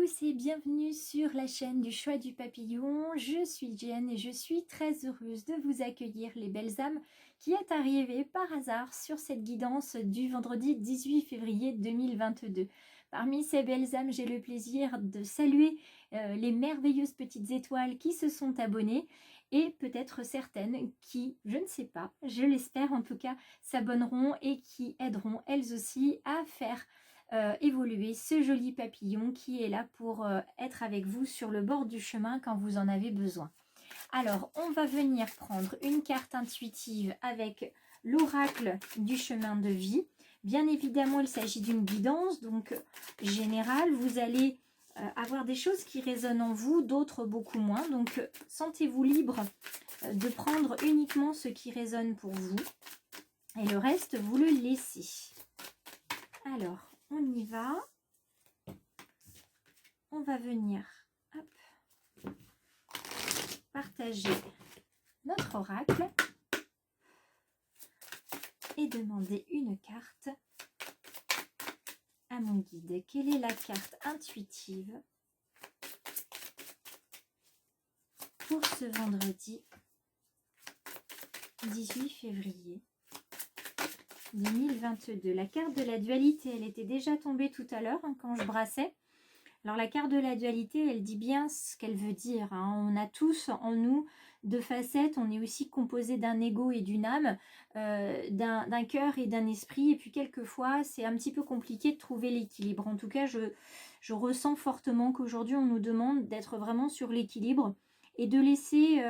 tous et bienvenue sur la chaîne du choix du papillon. Je suis Jen et je suis très heureuse de vous accueillir les belles âmes qui est arrivée par hasard sur cette guidance du vendredi 18 février 2022. Parmi ces belles âmes, j'ai le plaisir de saluer les merveilleuses petites étoiles qui se sont abonnées et peut-être certaines qui, je ne sais pas, je l'espère en tout cas, s'abonneront et qui aideront elles aussi à faire évoluer ce joli papillon qui est là pour être avec vous sur le bord du chemin quand vous en avez besoin. Alors, on va venir prendre une carte intuitive avec l'oracle du chemin de vie. Bien évidemment, il s'agit d'une guidance, donc générale. Vous allez avoir des choses qui résonnent en vous, d'autres beaucoup moins. Donc, sentez-vous libre de prendre uniquement ce qui résonne pour vous. Et le reste, vous le laissez. Alors, on y va. On va venir partager notre oracle et demander une carte à mon guide. Quelle est la carte intuitive pour ce vendredi 18 février 2022. La carte de la dualité, elle était déjà tombée tout à l'heure quand je brassais. Alors la carte de la dualité, elle dit bien ce qu'elle veut dire. On a tous en nous deux facettes. On est aussi composé d'un ego et d'une âme, d'un cœur et d'un esprit. Et puis quelquefois, c'est un petit peu compliqué de trouver l'équilibre. En tout cas, je ressens fortement qu'aujourd'hui, on nous demande d'être vraiment sur l'équilibre et de laisser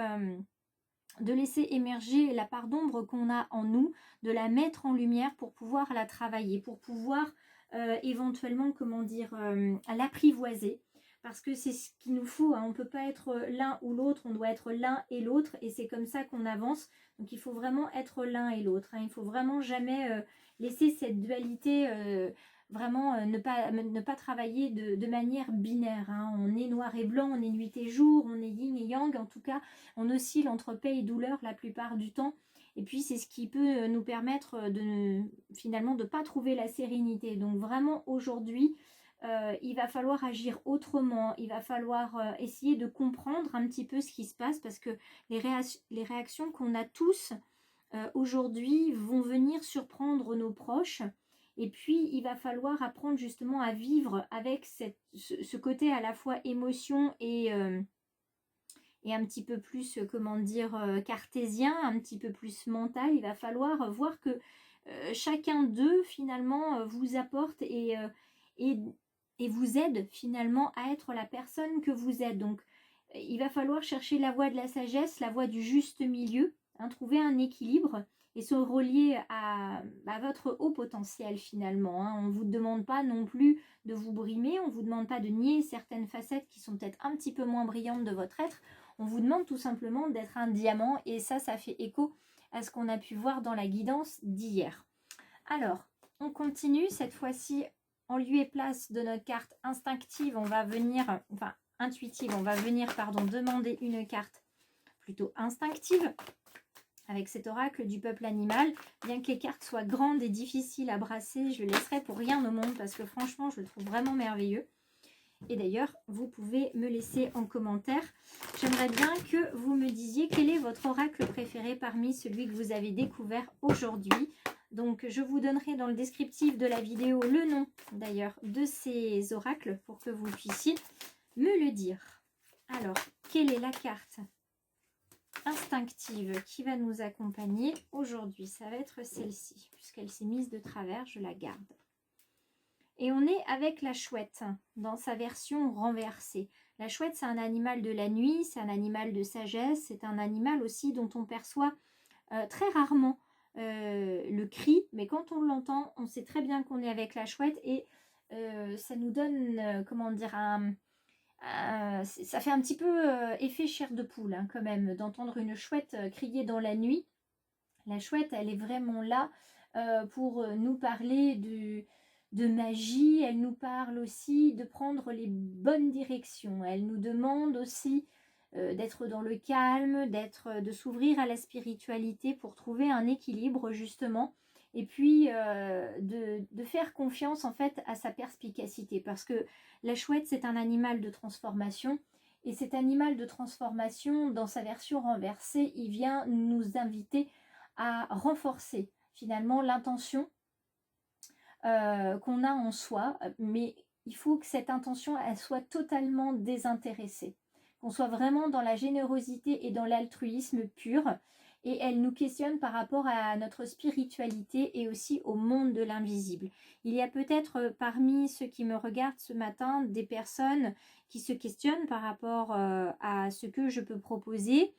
émerger la part d'ombre qu'on a en nous, de la mettre en lumière pour pouvoir la travailler, pour pouvoir éventuellement, l'apprivoiser. Parce que c'est ce qu'il nous faut, on ne peut pas être l'un ou l'autre, on doit être l'un et l'autre, et c'est comme ça qu'on avance. Donc il faut vraiment être l'un et l'autre, il ne faut vraiment jamais laisser cette dualité, vraiment ne pas travailler de manière binaire. On est noir et blanc, on est nuit et jour, on est yin et yang, en tout cas on oscille entre paix et douleur la plupart du temps. Et puis c'est ce qui peut nous permettre finalement de ne pas trouver la sérénité. Donc vraiment aujourd'hui, il va falloir agir autrement. Il va falloir essayer de comprendre un petit peu ce qui se passe, parce que les réactions qu'on a tous aujourd'hui vont venir surprendre nos proches. Et puis il va falloir apprendre justement à vivre avec ce côté à la fois émotion et un petit peu plus, cartésien, un petit peu plus mental. Il va falloir voir que chacun d'eux, finalement, vous apporte et vous aide, finalement, à être la personne que vous êtes. Donc, il va falloir chercher la voie de la sagesse, la voie du juste milieu, trouver un équilibre et se relier à votre haut potentiel, finalement. On ne vous demande pas non plus de vous brimer, on ne vous demande pas de nier certaines facettes qui sont peut-être un petit peu moins brillantes de votre être. On vous demande tout simplement d'être un diamant, et ça fait écho à ce qu'on a pu voir dans la guidance d'hier. Alors, on continue cette fois-ci en lieu et place de notre carte instinctive. On va venir, intuitive, on va venir, demander une carte plutôt instinctive avec cet oracle du peuple animal. Bien que les cartes soient grandes et difficiles à brasser, je le laisserai pour rien au monde parce que franchement, je le trouve vraiment merveilleux. Et d'ailleurs, vous pouvez me laisser en commentaire. J'aimerais bien que vous me disiez quel est votre oracle préféré parmi celui que vous avez découvert aujourd'hui. Donc, je vous donnerai dans le descriptif de la vidéo le nom, d'ailleurs, de ces oracles pour que vous puissiez me le dire. Alors, quelle est la carte instinctive qui va nous accompagner aujourd'hui? Ça va être celle-ci, puisqu'elle s'est mise de travers, je la garde. Et on est avec la chouette dans sa version renversée. La chouette, c'est un animal de la nuit, c'est un animal de sagesse, c'est un animal aussi dont on perçoit très rarement le cri, mais quand on l'entend, on sait très bien qu'on est avec la chouette et ça nous donne, ça fait un petit peu effet chair de poule quand même, d'entendre une chouette crier dans la nuit. La chouette, elle est vraiment là pour nous parler de magie. Elle nous parle aussi de prendre les bonnes directions. Elle nous demande aussi d'être dans le calme, de s'ouvrir à la spiritualité pour trouver un équilibre justement et puis de faire confiance en fait à sa perspicacité, parce que la chouette c'est un animal de transformation, et cet animal de transformation dans sa version renversée, il vient nous inviter à renforcer finalement l'intention qu'on a en soi, mais il faut que cette intention elle soit totalement désintéressée, qu'on soit vraiment dans la générosité et dans l'altruisme pur, et elle nous questionne par rapport à notre spiritualité et aussi au monde de l'invisible. Il y a peut-être parmi ceux qui me regardent ce matin des personnes qui se questionnent par rapport à ce que je peux proposer,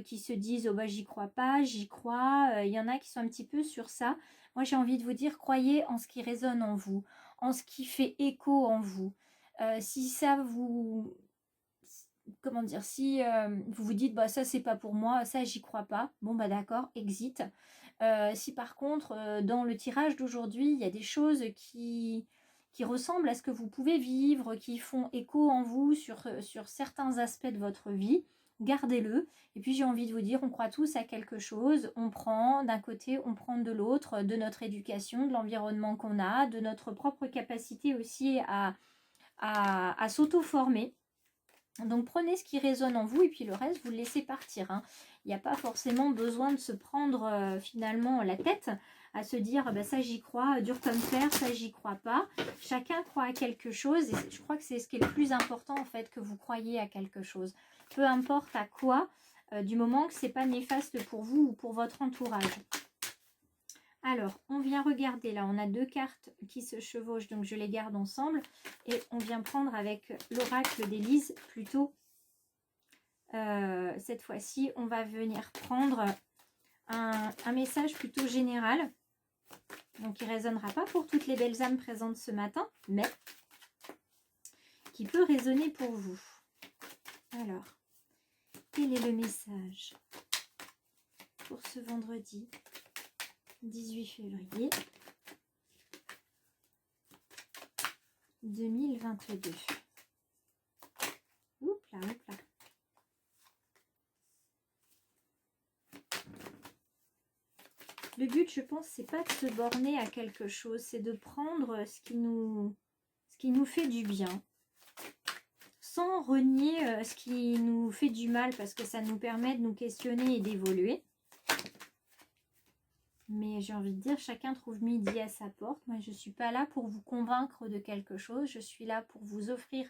qui se disent oh bah j'y crois pas, j'y crois. Il y en a qui sont un petit peu sur ça. Moi j'ai envie de vous dire, croyez en ce qui résonne en vous, en ce qui fait écho en vous. Si ça vous, comment dire, si vous vous dites bah ça c'est pas pour moi, ça j'y crois pas, bon bah d'accord, exit. Si par contre dans le tirage d'aujourd'hui il y a des choses qui ressemblent à ce que vous pouvez vivre, qui font écho en vous sur certains aspects de votre vie, gardez-le. Et puis j'ai envie de vous dire, on croit tous à quelque chose, on prend d'un côté, on prend de l'autre, de notre éducation, de l'environnement qu'on a, de notre propre capacité aussi à s'auto-former. Donc prenez ce qui résonne en vous et puis le reste, vous le laissez partir, hein. Il n'y a pas forcément besoin de se prendre finalement la tête à se dire bah, ça j'y crois, dur comme fer, ça j'y crois pas. Chacun croit à quelque chose et je crois que c'est ce qui est le plus important en fait, que vous croyez à quelque chose. Peu importe à quoi, du moment que c'est pas néfaste pour vous ou pour votre entourage. Alors, on vient regarder, là on a deux cartes qui se chevauchent, donc je les garde ensemble. Et on vient prendre avec l'oracle d'Élise plutôt. Cette fois-ci, on va venir prendre un message plutôt général. Donc il ne résonnera pas pour toutes les belles âmes présentes ce matin, mais qui peut résonner pour vous. Alors, quel est le message pour ce vendredi 18 février 2022. Oups là, oups là. Le but, je pense, c'est pas de se borner à quelque chose, c'est de prendre ce qui nous fait du bien, sans renier ce qui nous fait du mal, parce que ça nous permet de nous questionner et d'évoluer. Mais j'ai envie de dire, chacun trouve midi à sa porte. Moi, je ne suis pas là pour vous convaincre de quelque chose. Je suis là pour vous offrir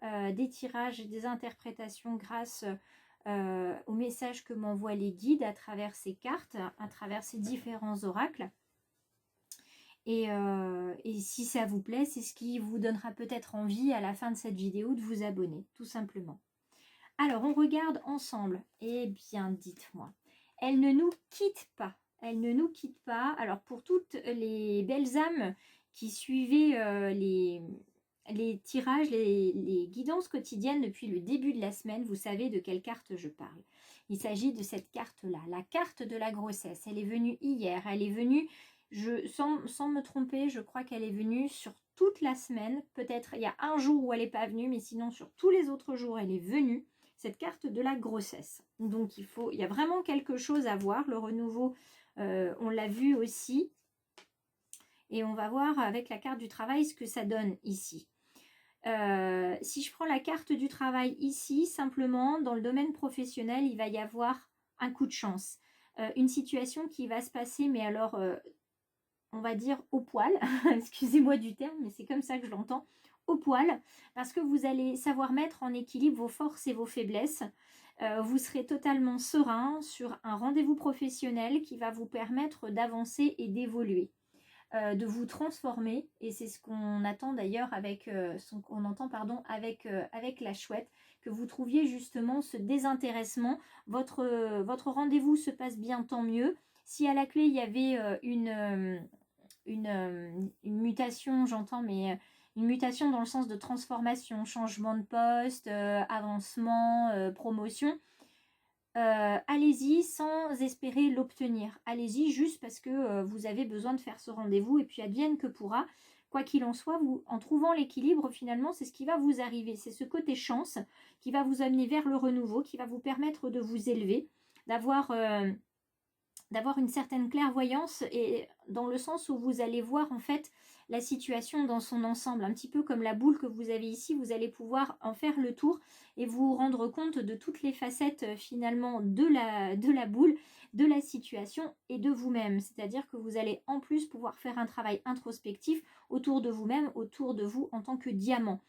des tirages et des interprétations grâce aux messages que m'envoient les guides à travers ces cartes, à travers ces différents oracles. Et si ça vous plaît, c'est ce qui vous donnera peut-être envie à la fin de cette vidéo de vous abonner, tout simplement. Alors, on regarde ensemble. Eh bien, dites-moi, elle ne nous quitte pas. Elle ne nous quitte pas. Alors, pour toutes les belles âmes qui suivaient les tirages, les guidances quotidiennes depuis le début de la semaine, vous savez de quelle carte je parle. Il s'agit de cette carte-là, la carte de la grossesse. Elle est venue hier. Elle est venue, sans me tromper, je crois qu'elle est venue sur toute la semaine. Peut-être il y a un jour où elle n'est pas venue, mais sinon sur tous les autres jours, elle est venue. Cette carte de la grossesse. Donc il y a vraiment quelque chose à voir. Le renouveau, on l'a vu aussi. Et on va voir avec la carte du travail ce que ça donne ici. Si je prends la carte du travail ici, simplement dans le domaine professionnel, il va y avoir un coup de chance. Une situation qui va se passer, mais alors, on va dire au poil. Excusez-moi du terme, mais c'est comme ça que je l'entends. Au poil, parce que vous allez savoir mettre en équilibre vos forces et vos faiblesses. Vous serez totalement serein sur un rendez-vous professionnel qui va vous permettre d'avancer et d'évoluer, de vous transformer. Et c'est ce qu'on attend d'ailleurs avec, avec la chouette, que vous trouviez justement ce désintéressement. Votre rendez-vous se passe bien, tant mieux. Si à la clé il y avait une mutation, j'entends, mais une mutation dans le sens de transformation, changement de poste, avancement, promotion, allez-y sans espérer l'obtenir. Allez-y juste parce que vous avez besoin de faire ce rendez-vous et puis advienne que pourra. Quoi qu'il en soit, en trouvant l'équilibre, finalement, c'est ce qui va vous arriver. C'est ce côté chance qui va vous amener vers le renouveau, qui va vous permettre de vous élever, d'avoir d'avoir une certaine clairvoyance, et dans le sens où vous allez voir en fait la situation dans son ensemble, un petit peu comme la boule que vous avez ici, vous allez pouvoir en faire le tour et vous rendre compte de toutes les facettes finalement de la boule, de la situation et de vous-même. C'est-à-dire que vous allez en plus pouvoir faire un travail introspectif autour de vous-même, autour de vous en tant que diamant.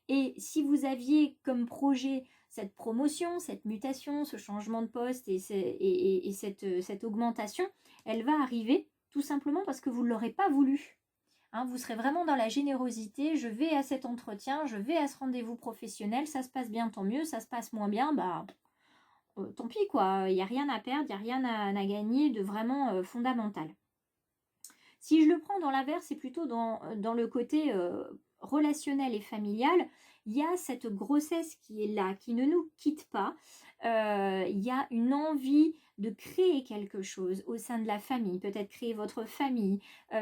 Et si vous aviez comme projet cette promotion, cette mutation, ce changement de poste et cette augmentation, elle va arriver tout simplement parce que vous ne l'aurez pas voulu. Hein, vous serez vraiment dans la générosité, je vais à cet entretien, je vais à ce rendez-vous professionnel, ça se passe bien, tant mieux, ça se passe moins bien, bah tant pis quoi, il n'y a rien à perdre, il n'y a rien à gagner de vraiment fondamental. Si je le prends dans l'inverse, c'est plutôt dans le côté relationnel et familial, il y a cette grossesse qui est là, qui ne nous quitte pas. Il y a une envie de créer quelque chose au sein de la famille, peut-être créer votre famille,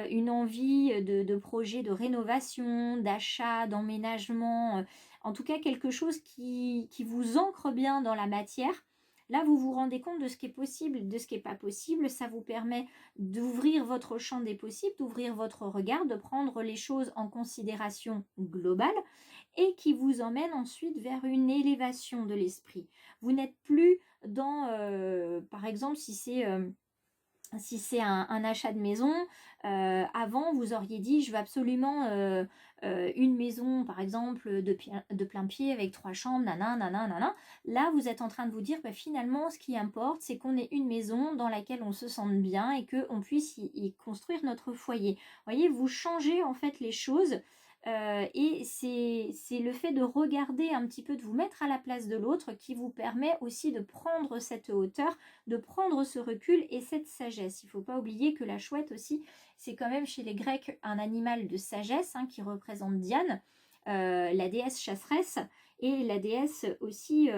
une envie de projet de rénovation, d'achat, d'emménagement, en tout cas quelque chose qui vous ancre bien dans la matière. Là, vous vous rendez compte de ce qui est possible, de ce qui n'est pas possible. Ça vous permet d'ouvrir votre champ des possibles, d'ouvrir votre regard, de prendre les choses en considération globale et qui vous emmène ensuite vers une élévation de l'esprit. Vous n'êtes plus dans, par exemple, si c'est un achat de maison, avant vous auriez dit je veux absolument une maison par exemple de plein pied avec 3 chambres, nanana. Là vous êtes en train de vous dire finalement ce qui importe c'est qu'on ait une maison dans laquelle on se sente bien et qu'on puisse y construire notre foyer. Vous voyez, vous changez en fait les choses. Et c'est le fait de regarder un petit peu, de vous mettre à la place de l'autre qui vous permet aussi de prendre cette hauteur, de prendre ce recul et cette sagesse. Il ne faut pas oublier que la chouette aussi, c'est quand même chez les Grecs un animal de sagesse qui représente Diane, la déesse chasseresse et la déesse aussi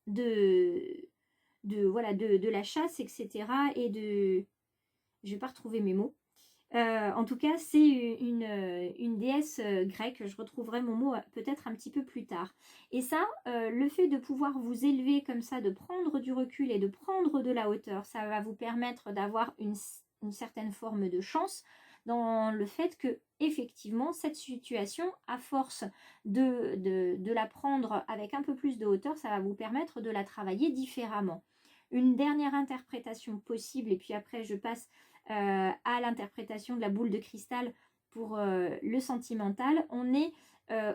de la chasse, etc. Et de... Je ne vais pas retrouver mes mots. En tout cas, c'est une déesse grecque. Je retrouverai mon mot peut-être un petit peu plus tard. Et ça, le fait de pouvoir vous élever comme ça, de prendre du recul et de prendre de la hauteur, ça va vous permettre d'avoir une certaine forme de chance dans le fait que, effectivement, cette situation, à force de la prendre avec un peu plus de hauteur, ça va vous permettre de la travailler différemment. Une dernière interprétation possible, et puis après je passe à l'interprétation de la boule de cristal pour le sentimental. On est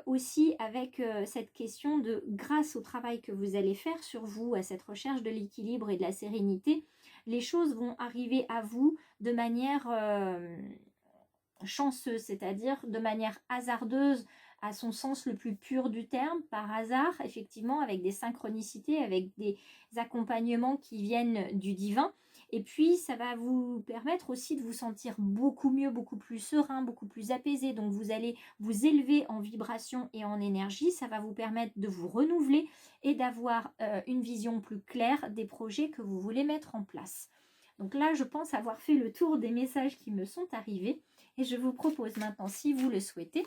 aussi avec cette question de, grâce au travail que vous allez faire sur vous, à cette recherche de l'équilibre et de la sérénité, les choses vont arriver à vous de manière chanceuse, c'est-à-dire de manière hasardeuse à son sens le plus pur du terme, par hasard, effectivement, avec des synchronicités, avec des accompagnements qui viennent du divin. Et puis, ça va vous permettre aussi de vous sentir beaucoup mieux, beaucoup plus serein, beaucoup plus apaisé. Donc, vous allez vous élever en vibration et en énergie. Ça va vous permettre de vous renouveler et d'avoir une vision plus claire des projets que vous voulez mettre en place. Donc là, je pense avoir fait le tour des messages qui me sont arrivés. Et je vous propose maintenant, si vous le souhaitez,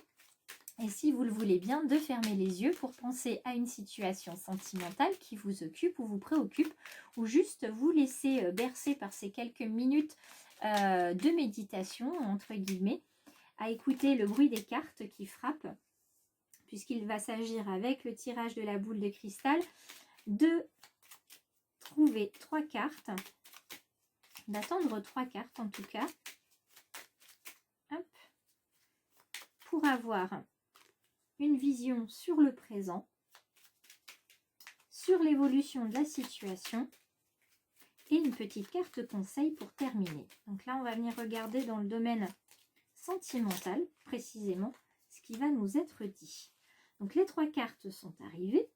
et si vous le voulez bien, de fermer les yeux pour penser à une situation sentimentale qui vous occupe ou vous préoccupe, ou juste vous laisser bercer par ces quelques minutes de méditation, entre guillemets, à écouter le bruit des cartes qui frappent, puisqu'il va s'agir avec le tirage de la boule de cristal, de trouver 3 cartes, d'attendre 3 cartes en tout cas, hop, pour avoir une vision sur le présent, sur l'évolution de la situation et une petite carte conseil pour terminer. Donc là, on va venir regarder dans le domaine sentimental, précisément, ce qui va nous être dit. Donc les 3 cartes sont arrivées.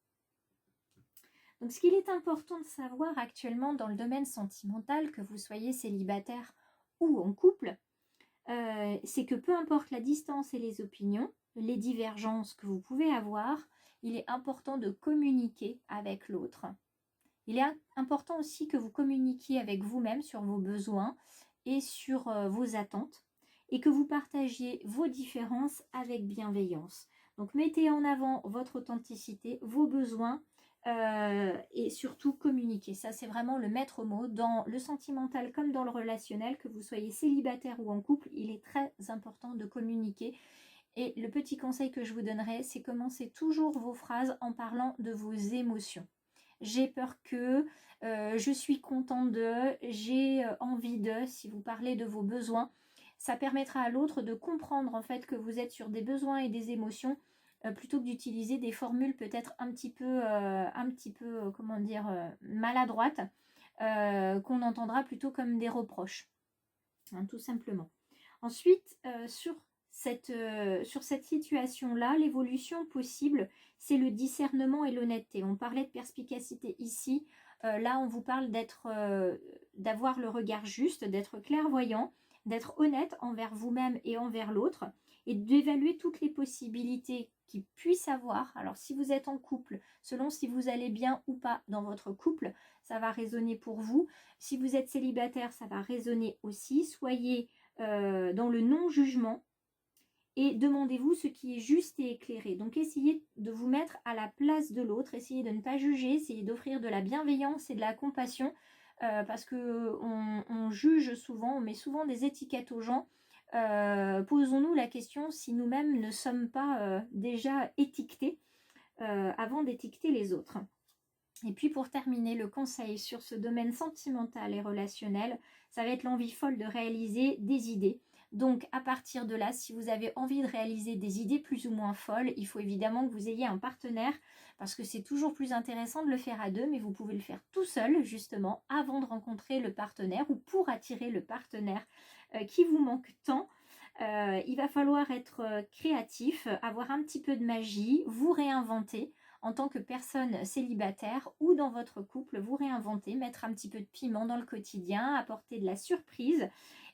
Donc ce qu'il est important de savoir actuellement dans le domaine sentimental, que vous soyez célibataire ou en couple, c'est que peu importe la distance et les opinions, les divergences que vous pouvez avoir, il est important de communiquer avec l'autre. Il est important aussi que vous communiquiez avec vous-même sur vos besoins et sur vos attentes et que vous partagiez vos différences avec bienveillance. Donc mettez en avant votre authenticité, vos besoins, et surtout communiquer. Ça, c'est vraiment le maître mot dans le sentimental comme dans le relationnel, que vous soyez célibataire ou en couple, il est très important de communiquer. Et le petit conseil que je vous donnerai, c'est commencer toujours vos phrases en parlant de vos émotions. J'ai peur que, je suis content de, j'ai envie de, si vous parlez de vos besoins, ça permettra à l'autre de comprendre en fait que vous êtes sur des besoins et des émotions plutôt que d'utiliser des formules peut-être un petit peu, comment dire, maladroites, qu'on entendra plutôt comme des reproches, hein, tout simplement. Ensuite, sur cette situation-là, l'évolution possible, c'est le discernement et l'honnêteté. On parlait de perspicacité ici. Là, on vous parle d'avoir le regard juste, d'être clairvoyant, d'être honnête envers vous-même et envers l'autre, et d'évaluer toutes les possibilités qu'il puisse avoir. Alors, si vous êtes en couple, selon si vous allez bien ou pas dans votre couple, ça va résonner pour vous. Si vous êtes célibataire, ça va résonner aussi. Soyez dans le non-jugement et demandez-vous ce qui est juste et éclairé. Donc essayez de vous mettre à la place de l'autre, essayez de ne pas juger, essayez d'offrir de la bienveillance et de la compassion, parce que on juge souvent, on met souvent des étiquettes aux gens. Posons-nous la question si nous-mêmes ne sommes pas déjà étiquetés avant d'étiqueter les autres. Et puis pour terminer, le conseil sur ce domaine sentimental et relationnel, ça va être l'envie folle de réaliser des idées. Donc à partir de là, si vous avez envie de réaliser des idées plus ou moins folles, il faut évidemment que vous ayez un partenaire, parce que c'est toujours plus intéressant de le faire à deux, mais vous pouvez le faire tout seul justement avant de rencontrer le partenaire ou pour attirer le partenaire qui vous manque tant. Il va falloir être créatif, avoir un petit peu de magie, vous réinventer en tant que personne célibataire ou dans votre couple, vous réinventer, mettre un petit peu de piment dans le quotidien, apporter de la surprise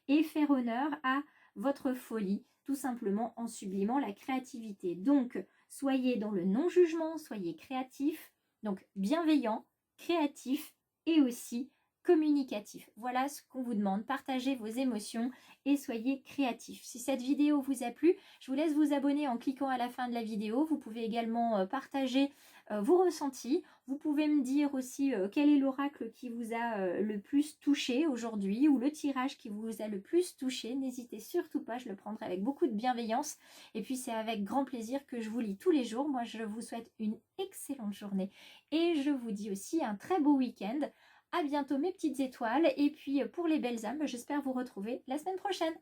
et faire honneur à votre folie, tout simplement en sublimant la créativité. Donc, soyez dans le non-jugement, soyez créatif, donc bienveillant, créatif et aussi communicatif. Voilà ce qu'on vous demande. Partagez vos émotions et soyez créatifs. Si cette vidéo vous a plu, je vous laisse vous abonner en cliquant à la fin de la vidéo. Vous pouvez également partager vos ressentis. Vous pouvez me dire aussi quel est l'oracle qui vous a le plus touché aujourd'hui ou le tirage qui vous a le plus touché. N'hésitez surtout pas, je le prendrai avec beaucoup de bienveillance. Et puis c'est avec grand plaisir que je vous lis tous les jours. Moi, je vous souhaite une excellente journée et je vous dis aussi un très beau week-end. À bientôt mes petites étoiles et puis pour les belles âmes, j'espère vous retrouver la semaine prochaine.